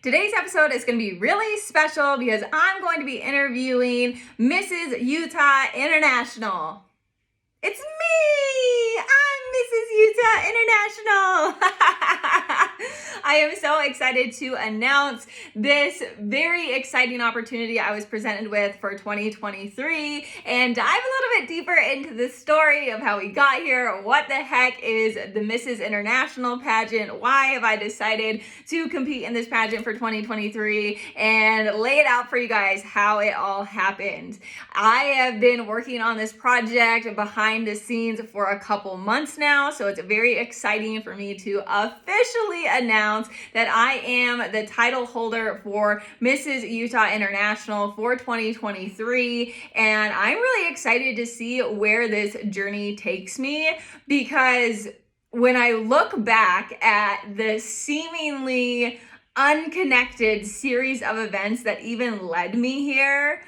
Today's episode is going to be really special because I'm going to be interviewing Mrs. Utah International. It's me! I'm Mrs. Utah International! I am so excited to announce this very exciting opportunity I was presented with for 2023 and dive a little bit deeper into the story of how we got here. What the heck is the Mrs. International pageant? Why have I decided to compete in this pageant for 2023 and lay it out for you guys how it all happened. I have been working on this project behind the scenes for a couple months now, so it's very exciting for me to officially announce that I am the title holder for Mrs. Utah International for 2023, and I'm really excited to see where this journey takes me, because when I look back at the seemingly unconnected series of events that even led me here,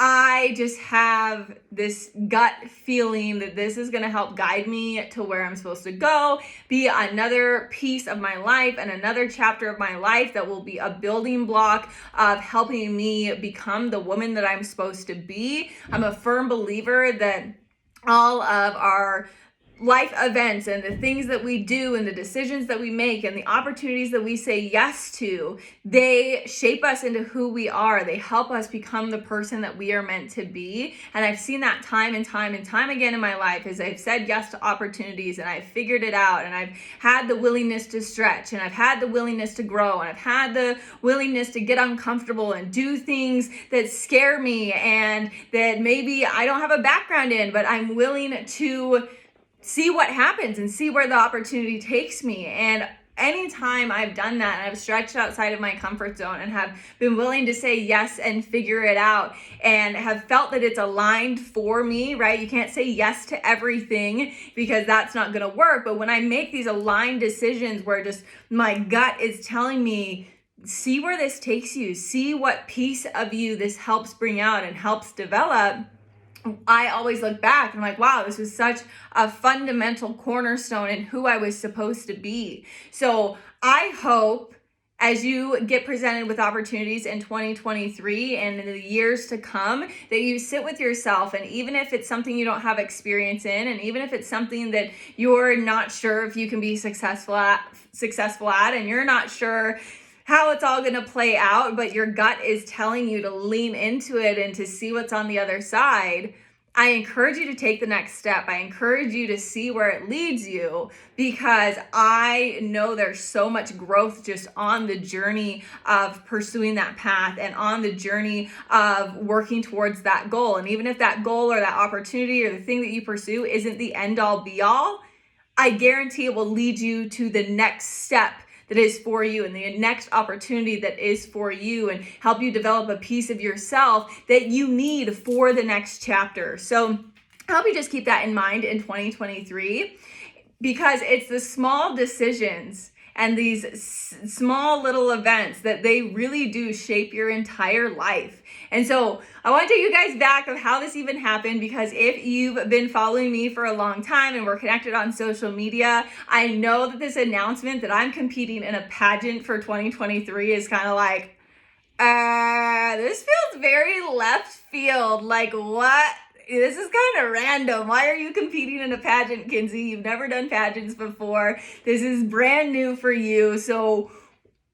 I just have this gut feeling that this is going to help guide me to where I'm supposed to go, be another piece of my life and another chapter of my life that will be a building block of helping me become the woman that I'm supposed to be. I'm a firm believer that all of our life events and the things that we do and the decisions that we make and the opportunities that we say yes to, they shape us into who we are. They help us become the person that we are meant to be. And I've seen that time and time and time again in my life as I've said yes to opportunities and I've figured it out and I've had the willingness to stretch and I've had the willingness to grow and I've had the willingness to get uncomfortable and do things that scare me and that maybe I don't have a background in, but I'm willing to see what happens and see where the opportunity takes me. And anytime I've done that and I've stretched outside of my comfort zone and have been willing to say yes and figure it out and have felt that it's aligned for me, right? You can't say yes to everything because that's not going to work. But when I make these aligned decisions where just my gut is telling me, see where this takes you, see what piece of you this helps bring out and helps develop, I always look back and I'm like, wow, this was such a fundamental cornerstone in who I was supposed to be. So I hope as you get presented with opportunities in 2023 and in the years to come, that you sit with yourself, and even if it's something you don't have experience in, and even if it's something that you're not sure if you can be successful at, and you're not sure how it's all going to play out, but your gut is telling you to lean into it and to see what's on the other side, I encourage you to take the next step. I encourage you to see where it leads you, because I know there's so much growth just on the journey of pursuing that path and on the journey of working towards that goal. And even if that goal or that opportunity or the thing that you pursue isn't the end all be all, I guarantee it will lead you to the next step that is for you and the next opportunity that is for you, and help you develop a piece of yourself that you need for the next chapter. So I hope you just keep that in mind in 2023, because it's the small decisions and these small little events that they really do shape your entire life. And so I want to take you guys back of how this even happened, because if you've been following me for a long time and we're connected on social media, I know that this announcement that I'm competing in a pageant for 2023 is kind of like, this feels very left field. Like, what? This is kind of random. Why are you competing in a pageant, Kinsey? You've never done pageants before. This is brand new for you. So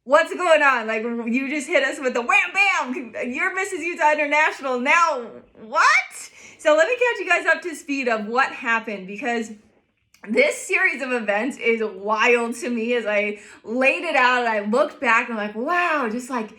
what's going on? Like, you just hit us with the wham bam. You're Mrs. Utah International. Now what? So let me catch you guys up to speed of what happened, because this series of events is wild to me. As I laid it out and I looked back, I'm like, wow, just like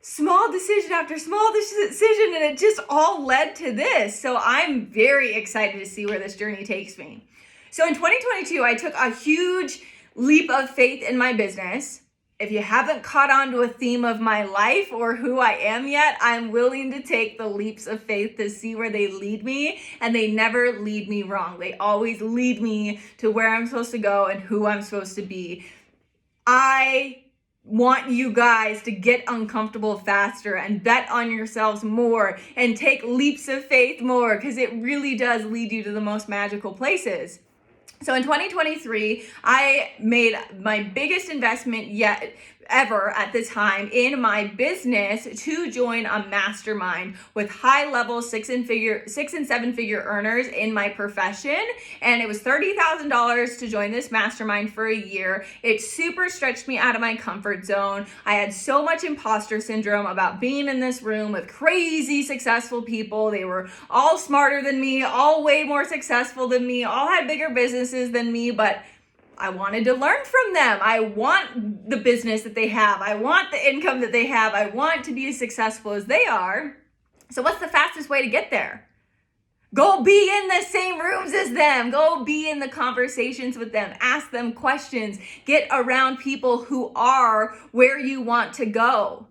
small decision after small decision, and it just all led to this. So I'm very excited to see where this journey takes me. So in 2022, I took a huge leap of faith in my business. If you haven't caught on to a theme of my life or who I am yet, I'm willing to take the leaps of faith to see where they lead me, and they never lead me wrong. They always lead me to where I'm supposed to go and who I'm supposed to be. I want you guys to get uncomfortable faster and bet on yourselves more and take leaps of faith more, because it really does lead you to the most magical places. So in 2023, I made my biggest investment yet ever at the time in my business to join a mastermind with high level 6 and 7 figure earners in my profession. And it was $30,000 to join this mastermind for a year. It super stretched me out of my comfort zone. I had so much imposter syndrome about being in this room with crazy successful people. They were all smarter than me, all way more successful than me, all had bigger businesses than me, but I wanted to learn from them. I want the business that they have. I want the income that they have. I want to be as successful as they are. So what's the fastest way to get there? Go be in the same rooms as them. Go be in the conversations with them. Ask them questions. Get around people who are where you want to go.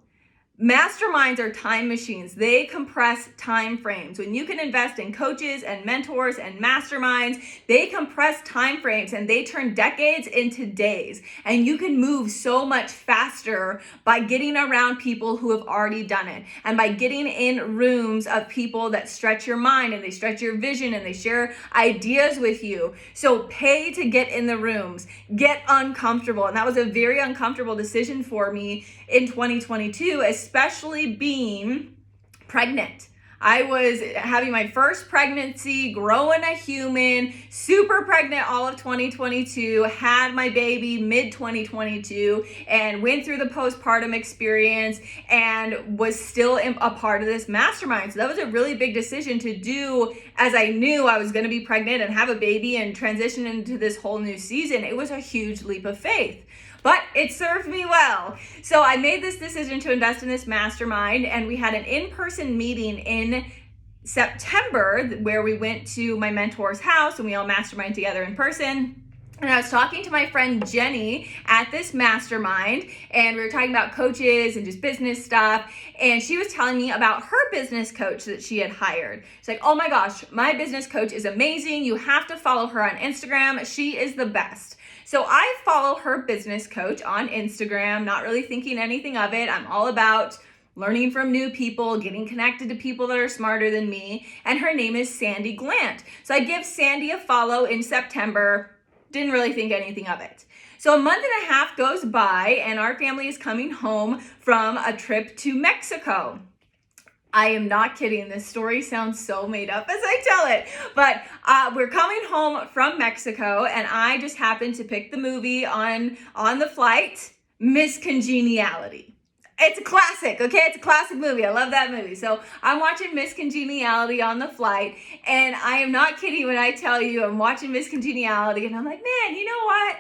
Masterminds are time machines. They compress time frames. When you can invest in coaches and mentors and masterminds, they compress time frames and they turn decades into days. And you can move so much faster by getting around people who have already done it, and by getting in rooms of people that stretch your mind and they stretch your vision and they share ideas with you. So pay to get in the rooms, get uncomfortable. And that was a very uncomfortable decision for me in 2022, especially being pregnant. I was having my first pregnancy, growing a human, super pregnant all of 2022, had my baby mid-2022, and went through the postpartum experience and was still a part of this mastermind. So that was a really big decision to do, as I knew I was going to be pregnant and have a baby and transition into this whole new season. It was a huge leap of faith. But it served me well. So I made this decision to invest in this mastermind, and we had an in-person meeting in September where we went to my mentor's house and we all mastermind together in person. And I was talking to my friend Jenny at this mastermind, and we were talking about coaches and just business stuff. And she was telling me about her business coach that she had hired. She's like, oh my gosh, my business coach is amazing. You have to follow her on Instagram. She is the best. So I follow her business coach on Instagram, not really thinking anything of it. I'm all about learning from new people, getting connected to people that are smarter than me. And her name is Sandy Glant. So I give Sandy a follow in September. Didn't really think anything of it. So a month and a half goes by and our family is coming home from a trip to Mexico. I am not kidding. This story sounds so made up as I tell it, but we're coming home from Mexico and I just happened to pick the movie on the flight, Miss Congeniality. It's a classic, okay? It's a classic movie. I love that movie. So I'm watching Miss Congeniality on the flight, and I am not kidding when I tell you I'm watching Miss Congeniality, and I'm like, man, you know what?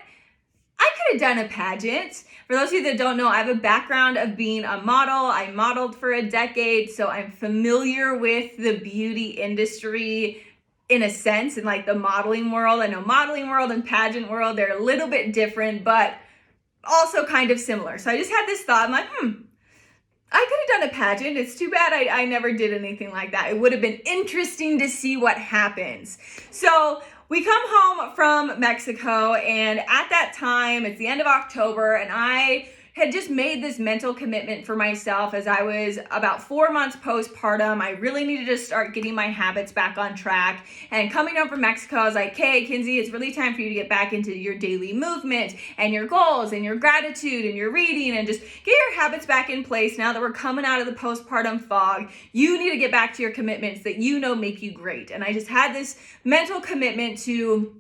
I could have done a pageant. For those of you that don't know, I have a background of being a model. I modeled for a decade, so I'm familiar with the beauty industry in a sense, in like the modeling world. I know modeling world and pageant world, they're a little bit different, but also kind of similar. So I just had this thought, I'm like, I could have done a pageant. It's too bad I never did anything like that. It would have been interesting to see what happens. So we come home from Mexico, and at that time, it's the end of October, and I had just made this mental commitment for myself as I was about 4 months postpartum. I really needed to start getting my habits back on track. And coming home from Mexico, I was like, hey, Kinsey, it's really time for you to get back into your daily movement and your goals and your gratitude and your reading and just get your habits back in place now that we're coming out of the postpartum fog. You need to get back to your commitments that you know make you great. And I just had this mental commitment to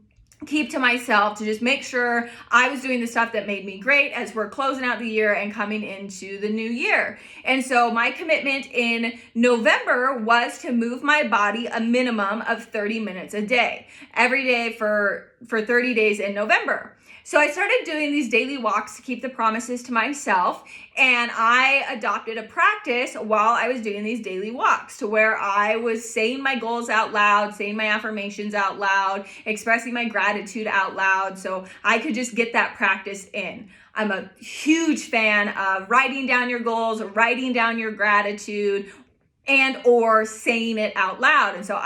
keep to myself, to just make sure I was doing the stuff that made me great as we're closing out the year and coming into the new year. And so my commitment in November was to move my body a minimum of 30 minutes a day, every day for 30 days in November. So I started doing these daily walks to keep the promises to myself, and I adopted a practice while I was doing these daily walks to where I was saying my goals out loud, saying my affirmations out loud, expressing my gratitude out loud so I could just get that practice in. I'm a huge fan of writing down your goals, writing down your gratitude, and or saying it out loud. And so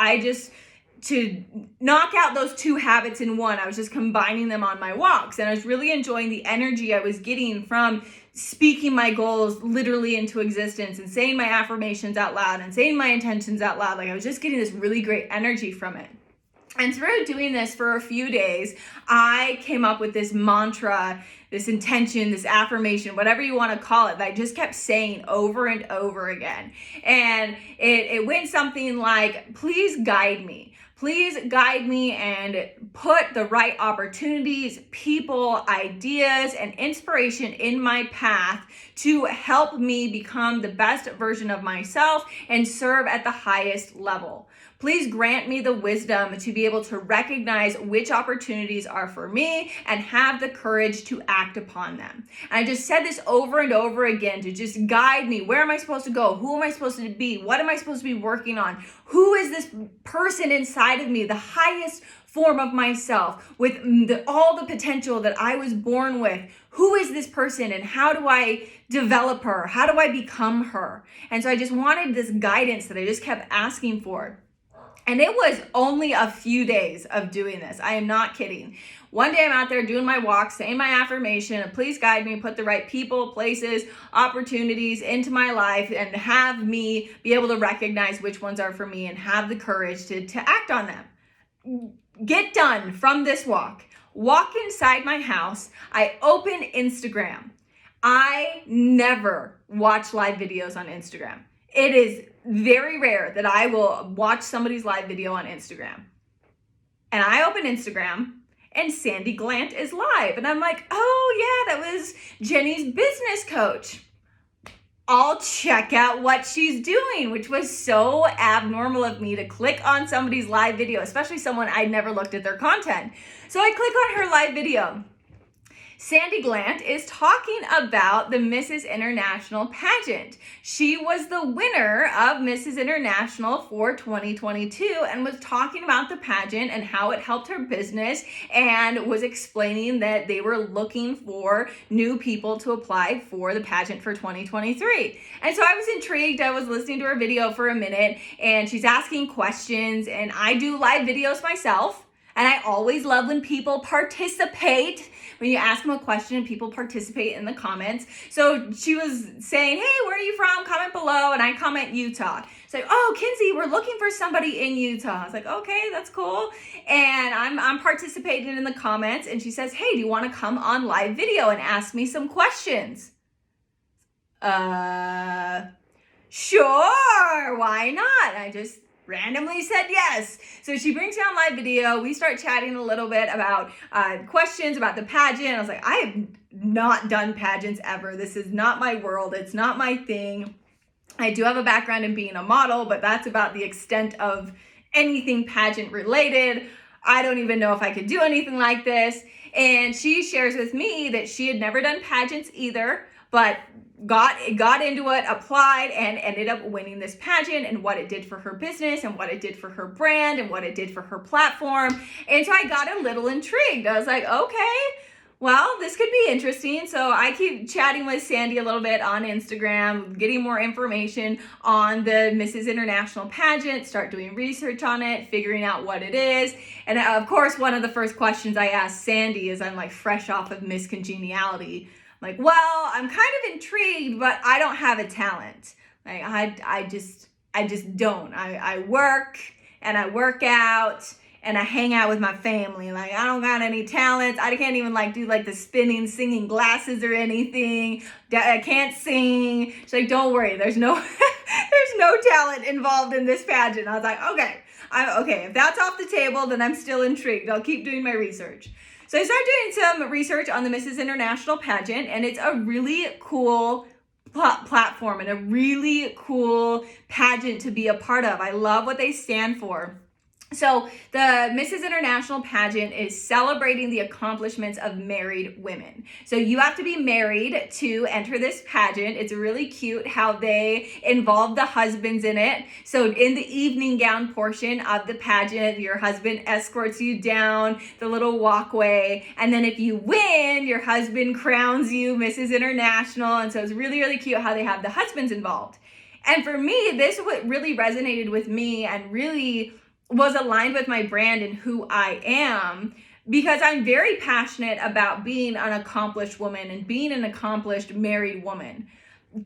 to knock out those two habits in one, I was just combining them on my walks. And I was really enjoying the energy I was getting from speaking my goals literally into existence and saying my affirmations out loud and saying my intentions out loud. Like I was just getting this really great energy from it. And through doing this for a few days, I came up with this mantra, this intention, this affirmation, whatever you want to call it, that I just kept saying over and over again. And it went something like, please guide me. Please guide me and put the right opportunities, people, ideas, and inspiration in my path to help me become the best version of myself and serve at the highest level. Please grant me the wisdom to be able to recognize which opportunities are for me and have the courage to act upon them. And I just said this over and over again to just guide me. Where am I supposed to go? Who am I supposed to be? What am I supposed to be working on? Who is this person inside of me, the highest form of myself, with all the potential that I was born with? Who is this person and how do I develop her? How do I become her? And so I just wanted this guidance that I just kept asking for. And it was only a few days of doing this. I am not kidding. One day I'm out there doing my walk, saying my affirmation, please guide me, put the right people, places, opportunities into my life, and have me be able to recognize which ones are for me and have the courage to act on them. Get done from this walk. Walk inside my house. I open Instagram. I never watch live videos on Instagram. It is very rare that I will watch somebody's live video on Instagram. And I open Instagram and Sandy Glant is live. And I'm like, oh yeah, that was Jenny's business coach. I'll check out what she's doing, which was so abnormal of me to click on somebody's live video, especially someone I'd never looked at their content. So I click on her live video. Sandy Glant is talking about the Mrs. International pageant. She was the winner of Mrs. International for 2022 and was talking about the pageant and how it helped her business, and was explaining that they were looking for new people to apply for the pageant for 2023. And so I was intrigued. I was listening to her video for a minute, and she's asking questions, and I do live videos myself. And I always love when people participate. When you ask them a question and people participate in the comments. So she was saying, hey, where are you from? Comment below. And I comment Utah. So, oh, Kinsey, we're looking for somebody in Utah. I was like, okay, that's cool. And I'm participating in the comments. And she says, hey, do you want to come on live video and ask me some questions? Sure, why not? I just randomly said yes. So she brings me on live video. We start chatting a little bit about questions about the pageant. I was like, I have not done pageants ever. This is not my world. It's not my thing. I do have a background in being a model, but that's about the extent of anything pageant related. I don't even know if I could do anything like this. And she shares with me that she had never done pageants either, but got into it, applied, and ended up winning this pageant, and what it did for her business and what it did for her brand and what it did for her platform. And so I got a little intrigued. I was like, okay, well, this could be interesting. So I keep chatting with Sandy a little bit on Instagram, getting more information on the Mrs. International pageant, start doing research on it, figuring out what it is. And of course, one of the first questions I asked Sandy is, I'm like fresh off of Miss Congeniality. Like, well, I'm kind of intrigued, but I don't have a talent. Like, I just don't. I work and I work out and I hang out with my family. Like, I don't got any talents. I can't even like do like the spinning, singing glasses or anything. I can't sing. She's like, don't worry. There's no talent involved in this pageant. I was like, okay. If that's off the table, then I'm still intrigued. I'll keep doing my research. So I started doing some research on the Mrs. International pageant, and it's a really cool platform and a really cool pageant to be a part of. I love what they stand for. So the Mrs. International pageant is celebrating the accomplishments of married women. So you have to be married to enter this pageant. It's really cute how they involve the husbands in it. So in the evening gown portion of the pageant, your husband escorts you down the little walkway. And then if you win, your husband crowns you Mrs. International. And so it's really, really cute how they have the husbands involved. And for me, this what really resonated with me and really was aligned with my brand and who I am, because I'm very passionate about being an accomplished woman and being an accomplished married woman.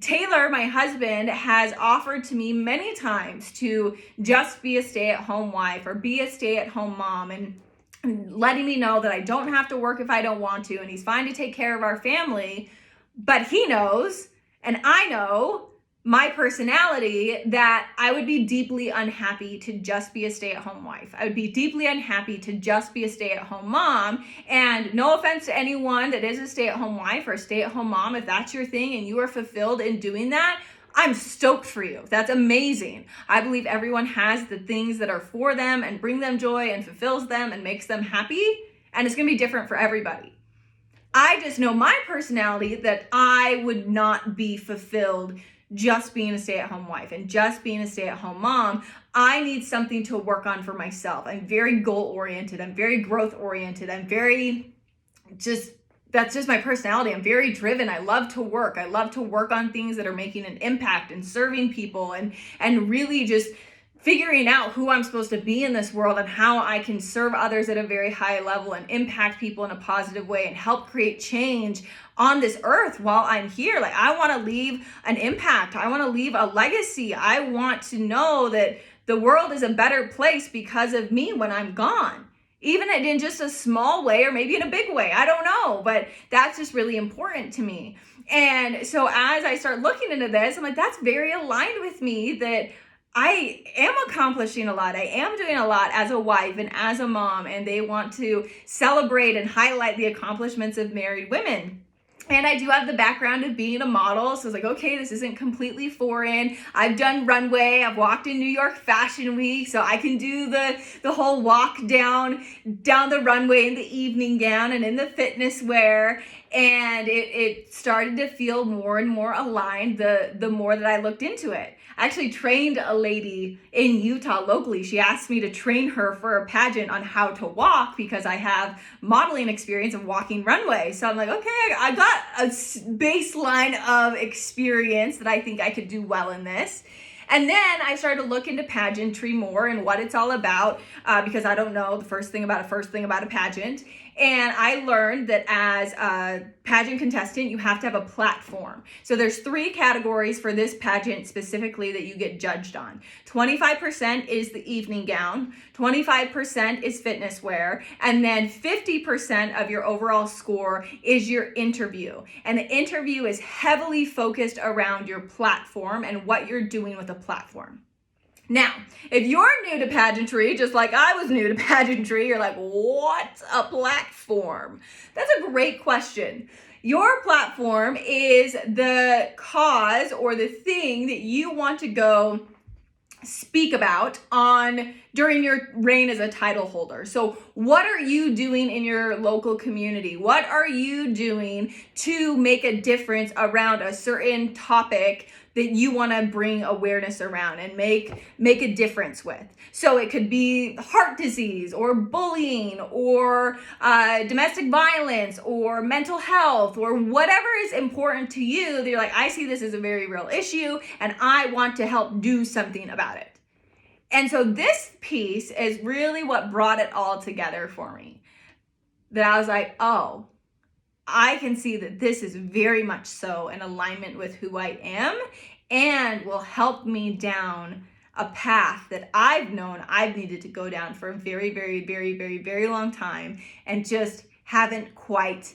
Taylor, my husband, has offered to me many times to just be a stay-at-home wife or be a stay-at-home mom, and letting me know that I don't have to work if I don't want to, and he's fine to take care of our family. But he knows, and I know my personality, that I would be deeply unhappy to just be a stay-at-home wife. I would be deeply unhappy to just be a stay-at-home mom. And no offense to anyone that is a stay-at-home wife or a stay-at-home mom, if that's your thing and you are fulfilled in doing that, I'm stoked for you. That's amazing. I believe everyone has the things that are for them and bring them joy and fulfills them and makes them happy. And it's going to be different for everybody. I just know my personality, that I would not be fulfilled just being a stay-at-home wife and just being a stay-at-home mom. I need something to work on for myself. I'm very goal-oriented. I'm very growth-oriented. That's just my personality. I'm very driven. I love to work. I love to work on things that are making an impact and serving people and really just figuring out who I'm supposed to be in this world and how I can serve others at a very high level and impact people in a positive way and help create change on this earth while I'm here. Like, I want to leave an impact. I want to leave a legacy. I want to know that the world is a better place because of me when I'm gone. Even in just a small way, or maybe in a big way, I don't know, but that's just really important to me. And so as I start looking into this, I'm like, that's very aligned with me, that I am accomplishing a lot. I am doing a lot as a wife and as a mom, and they want to celebrate and highlight the accomplishments of married women. And I do have the background of being a model, so I was like, okay, this isn't completely foreign. I've done runway, I've walked in New York Fashion Week, so I can do the whole walk down the runway in the evening gown and in the fitness wear. And it started to feel more and more aligned the more that I looked into it. I actually trained a lady in Utah locally. She asked me to train her for a pageant on how to walk because I have modeling experience of walking runway. So I'm like, okay, I got a baseline of experience that I think I could do well in this. And then I started to look into pageantry more and what it's all about, because I don't know the first thing about a pageant. And I learned that as a pageant contestant, you have to have a platform. So there's 3 categories for this pageant specifically that you get judged on. 25% is the evening gown, 25% is fitness wear, and then 50% of your overall score is your interview. And the interview is heavily focused around your platform and what you're doing with a platform. Now, if you're new to pageantry, just like I was new to pageantry, you're like, what's a platform? That's a great question. Your platform is the cause or the thing that you want to go speak about during your reign as a title holder. So what are you doing in your local community? What are you doing to make a difference around a certain topic that you want to bring awareness around and make a difference with? So it could be heart disease or bullying or domestic violence or mental health or whatever is important to you that you're like, I see this as a very real issue and I want to help do something about it. And so this piece is really what brought it all together for me. That I was like, oh, I can see that this is very much so in alignment with who I am and will help me down a path that I've known I've needed to go down for a very, very, very, very, very long time and just haven't quite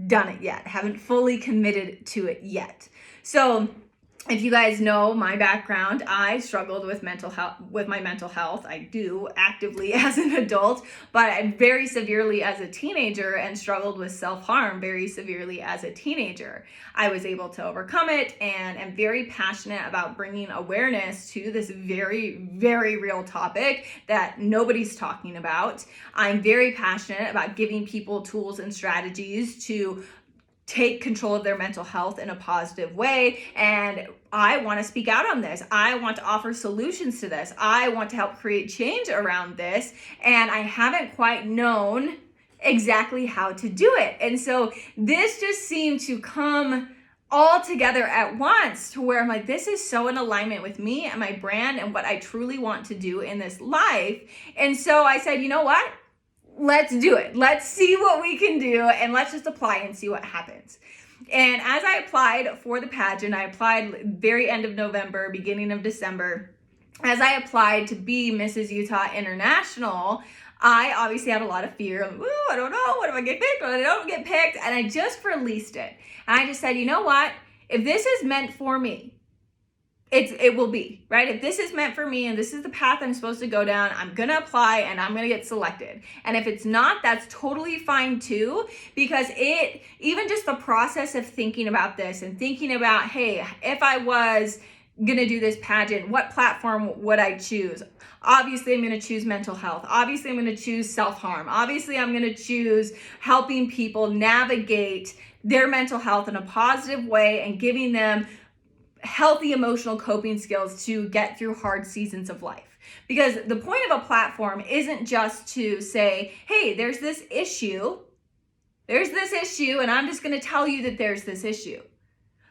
done it yet, haven't fully committed to it yet. So if you guys know my background, I struggled with my mental health. I do actively as an adult, but very severely as a teenager, and struggled with self-harm very severely as a teenager. I was able to overcome it and am very passionate about bringing awareness to this very, very real topic that nobody's talking about. I'm very passionate about giving people tools and strategies to take control of their mental health in a positive way. And I want to speak out on this. I want to offer solutions to this. I want to help create change around this. And I haven't quite known exactly how to do it. And so this just seemed to come all together at once to where I'm like, this is so in alignment with me and my brand and what I truly want to do in this life. And so I said, you know what? let's do it. Let's see what we can do, and let's just apply and see what happens. And as I applied for the pageant, I applied very end of November, beginning of December. As I applied to be Mrs. Utah International, I obviously had a lot of fear. Ooh, I don't know, what if I get picked, what if I don't get picked? And I just released it. And I just said, you know what? If this is meant for me, it will be, right? If this is meant for me and this is the path I'm supposed to go down, I'm going to apply and I'm going to get selected. And if it's not, that's totally fine too, because even just the process of thinking about this and thinking about, hey, if I was going to do this pageant, what platform would I choose? Obviously, I'm going to choose mental health. Obviously, I'm going to choose self-harm. Obviously, I'm going to choose helping people navigate their mental health in a positive way and giving them healthy emotional coping skills to get through hard seasons of life. Because the point of a platform isn't just to say, hey, there's this issue, and I'm just going to tell you that there's this issue.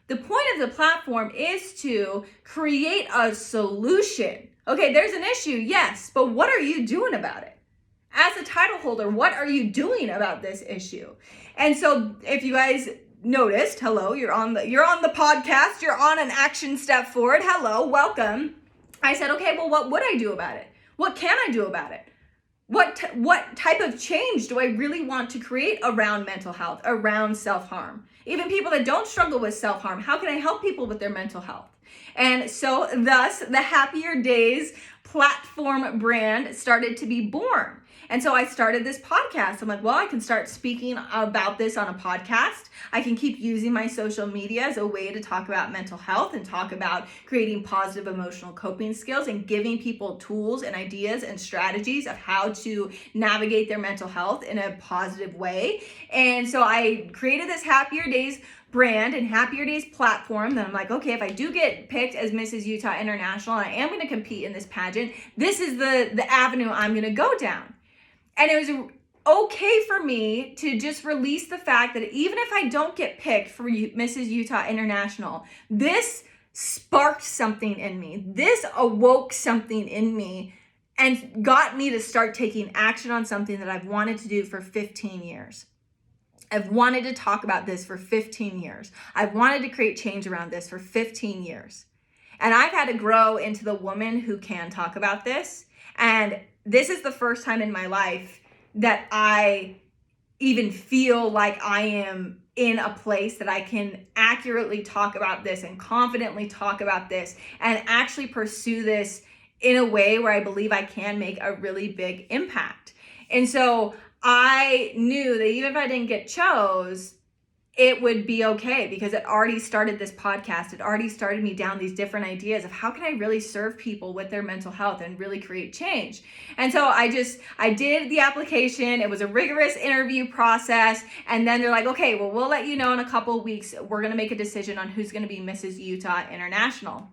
The point of the platform is to create a solution. Okay, there's an issue, yes, but what are you doing about it? As a title holder, what are you doing about this issue? And so if you guys noticed, hello, you're on the podcast, you're on an action step forward. Hello, welcome. I said, okay, well, what would I do about it? What can I do about it? What type of change do I really want to create around mental health, around self-harm? Even people that don't struggle with self-harm, how can I help people with their mental health? And so thus the Happier Days platform brand started to be born. And so I started this podcast. I'm like, well, I can start speaking about this on a podcast. I can keep using my social media as a way to talk about mental health and talk about creating positive emotional coping skills and giving people tools and ideas and strategies of how to navigate their mental health in a positive way. And so I created this Happier Days brand and Happier Days platform. Then I'm like, okay, if I do get picked as Mrs. Utah International and I am going to compete in this pageant, this is the avenue I'm going to go down. And it was okay for me to just release the fact that even if I don't get picked for Mrs. Utah International, this sparked something in me. This awoke something in me and got me to start taking action on something that I've wanted to do for 15 years. I've wanted to talk about this for 15 years. I've wanted to create change around this for 15 years. And I've had to grow into the woman who can talk about this. And this is the first time in my life that I even feel like I am in a place that I can accurately talk about this and confidently talk about this and actually pursue this in a way where I believe I can make a really big impact. And so I knew that even if I didn't get chose, it would be okay because it already started this podcast. It already started me down these different ideas of how can I really serve people with their mental health and really create change. And so I did the application. It was a rigorous interview process. And then they're like, okay, well, we'll let you know in a couple of weeks. We're going to make a decision on who's going to be Mrs. Utah International.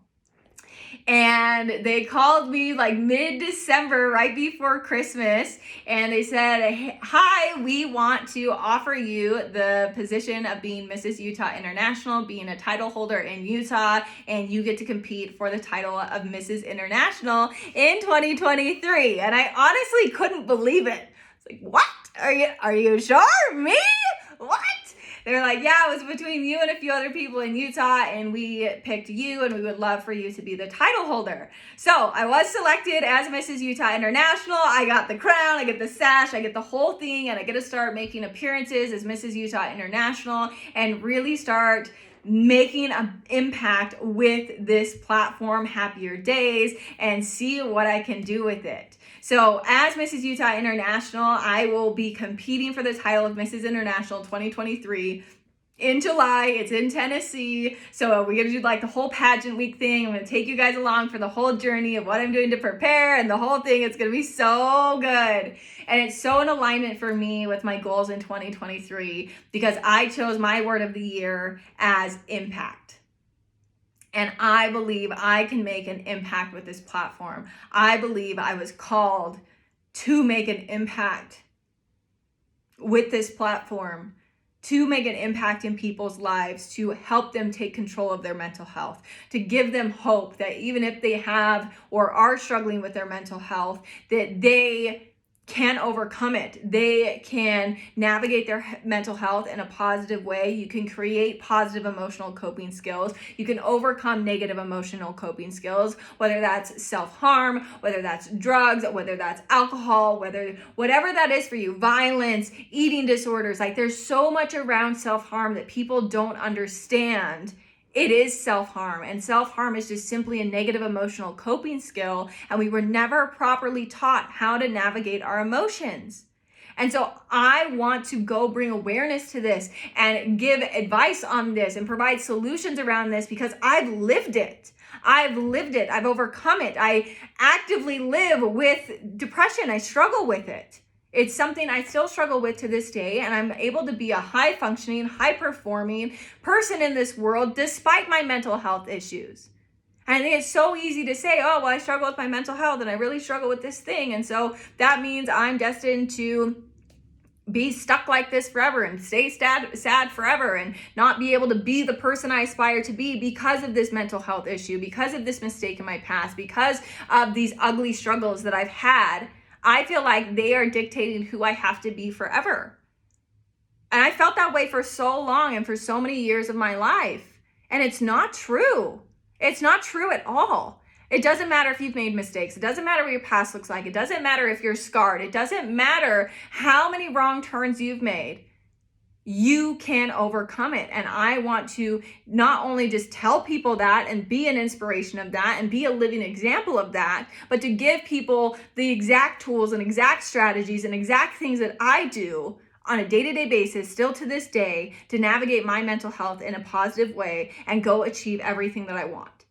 And they called me like mid-December, right before Christmas, and they said, hi, we want to offer you the position of being Mrs. Utah International, being a title holder in Utah, and you get to compete for the title of Mrs. International in 2023. And I honestly couldn't believe it. It's like, what? Are you sure? Me? What? They're like, yeah, it was between you and a few other people in Utah, and we picked you, and we would love for you to be the title holder. So I was selected as Mrs. Utah International. I got the crown, I get the sash, I get the whole thing, and I get to start making appearances as Mrs. Utah International and really start making an impact with this platform, Happier Days, and see what I can do with it. So as Mrs. Utah International, I will be competing for the title of Mrs. International 2023 in July. It's in Tennessee. So we're going to do like the whole pageant week thing. I'm going to take you guys along for the whole journey of what I'm doing to prepare and the whole thing. It's going to be so good. And it's so in alignment for me with my goals in 2023 because I chose my word of the year as impact. And I believe I can make an impact with this platform. I believe I was called to make an impact with this platform, to make an impact in people's lives, to help them take control of their mental health, to give them hope that even if they have or are struggling with their mental health, that they can overcome it. They can navigate their mental health in a positive way. You can create positive emotional coping skills. You can overcome negative emotional coping skills, whether that's self-harm, whether that's drugs, whether that's alcohol, whatever that is for you, violence, eating disorders. Like, there's so much around self-harm that people don't understand. It is self-harm, and self-harm is just simply a negative emotional coping skill, and we were never properly taught how to navigate our emotions. And so I want to go bring awareness to this and give advice on this and provide solutions around this, because I've lived it. I've overcome it. I actively live with depression. I struggle with it. It's something I still struggle with to this day, and I'm able to be a high-functioning, high-performing person in this world despite my mental health issues. And I think it's so easy to say, oh, well, I struggle with my mental health and I really struggle with this thing, and so that means I'm destined to be stuck like this forever and stay sad forever and not be able to be the person I aspire to be because of this mental health issue, because of this mistake in my past, because of these ugly struggles that I've had. I feel like they are dictating who I have to be forever. And I felt that way for so long and for so many years of my life. And it's not true. It's not true at all. It doesn't matter if you've made mistakes. It doesn't matter what your past looks like. It doesn't matter if you're scarred. It doesn't matter how many wrong turns you've made. You can overcome it. And I want to not only just tell people that and be an inspiration of that and be a living example of that, but to give people the exact tools and exact strategies and exact things that I do on a day-to-day basis, still to this day, to navigate my mental health in a positive way and go achieve everything that I want.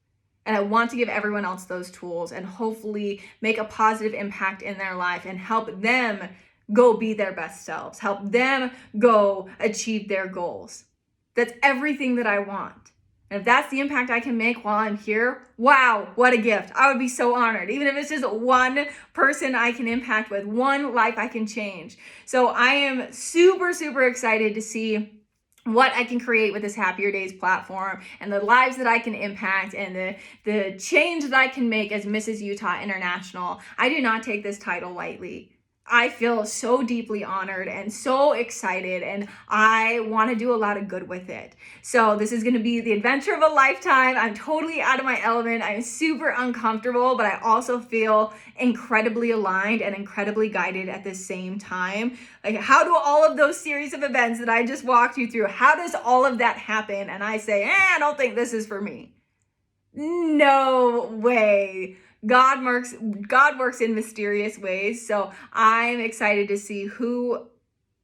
And I want to give everyone else those tools and hopefully make a positive impact in their life and help them go be their best selves, help them go achieve their goals. That's everything that I want. And if that's the impact I can make while I'm here, wow, what a gift. I would be so honored, even if it's just one person I can impact with, one life I can change. So I am super, super excited to see what I can create with this Happier Days platform and the lives that I can impact and the change that I can make as Mrs. Utah International. I do not take this title lightly. I feel so deeply honored and so excited, and I want to do a lot of good with it. So this is going to be the adventure of a lifetime. I'm totally out of my element. I'm super uncomfortable, but I also feel incredibly aligned and incredibly guided at the same time. Like, how do all of those series of events that I just walked you through, how does all of that happen? And I say, I don't think this is for me. No way. God works in mysterious ways. So I'm excited to see who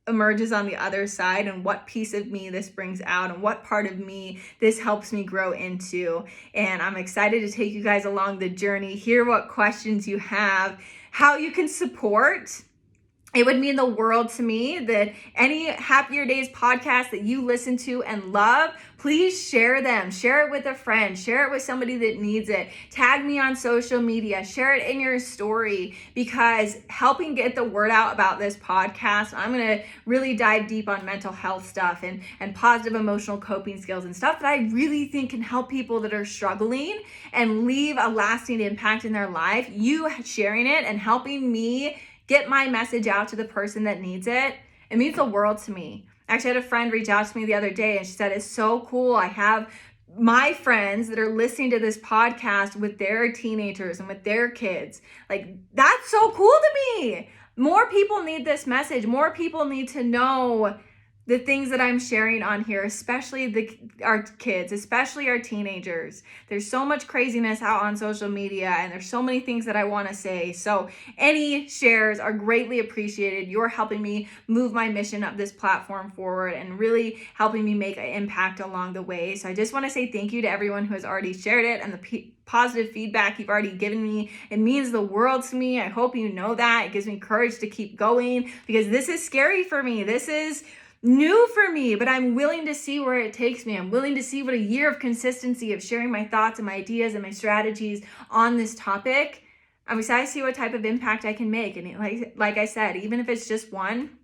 emerges on the other side and what piece of me this brings out and what part of me this helps me grow into. And I'm excited to take you guys along the journey, hear what questions you have, how you can support. It would mean the world to me that any Happier Days podcast that you listen to and love, please share them. Share it with a friend. Share it with somebody that needs it. Tag me on social media. Share it in your story, because helping get the word out about this podcast, I'm going to really dive deep on mental health stuff and positive emotional coping skills and stuff that I really think can help people that are struggling and leave a lasting impact in their life. You sharing it and helping me get my message out to the person that needs it, it means the world to me. Actually, I had a friend reach out to me the other day and she said, it's so cool. I have my friends that are listening to this podcast with their teenagers and with their kids. Like, that's so cool to me. More people need this message. More people need to know the things that I'm sharing on here, especially our kids, especially our teenagers. There's so much craziness out on social media and there's so many things that I want to say. So any shares are greatly appreciated. You're helping me move my mission of this platform forward and really helping me make an impact along the way. So I just want to say thank you to everyone who has already shared it and the positive feedback you've already given me. It means the world to me. I hope you know that. It gives me courage to keep going, because this is scary for me. This is new for me, but I'm willing to see where it takes me. I'm willing to see what a year of consistency of sharing my thoughts and my ideas and my strategies on this topic. I'm excited to see what type of impact I can make. And like I said, even if it's just one,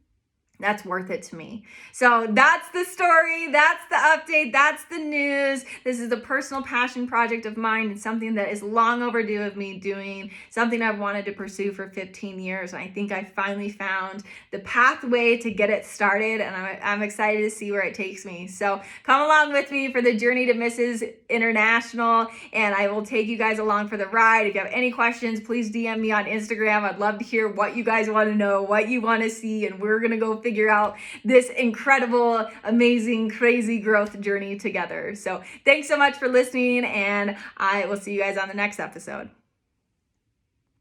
that's worth it to me. So that's the story, that's the update, that's the news. This is a personal passion project of mine and something that is long overdue of me doing, something I've wanted to pursue for 15 years. And I think I finally found the pathway to get it started, and I'm excited to see where it takes me. So come along with me for the journey to Mrs. International, and I will take you guys along for the ride. If you have any questions, please DM me on Instagram. I'd love to hear what you guys want to know, what you want to see, and we're going to go figure out this incredible, amazing, crazy growth journey together. So thanks so much for listening, and I will see you guys on the next episode.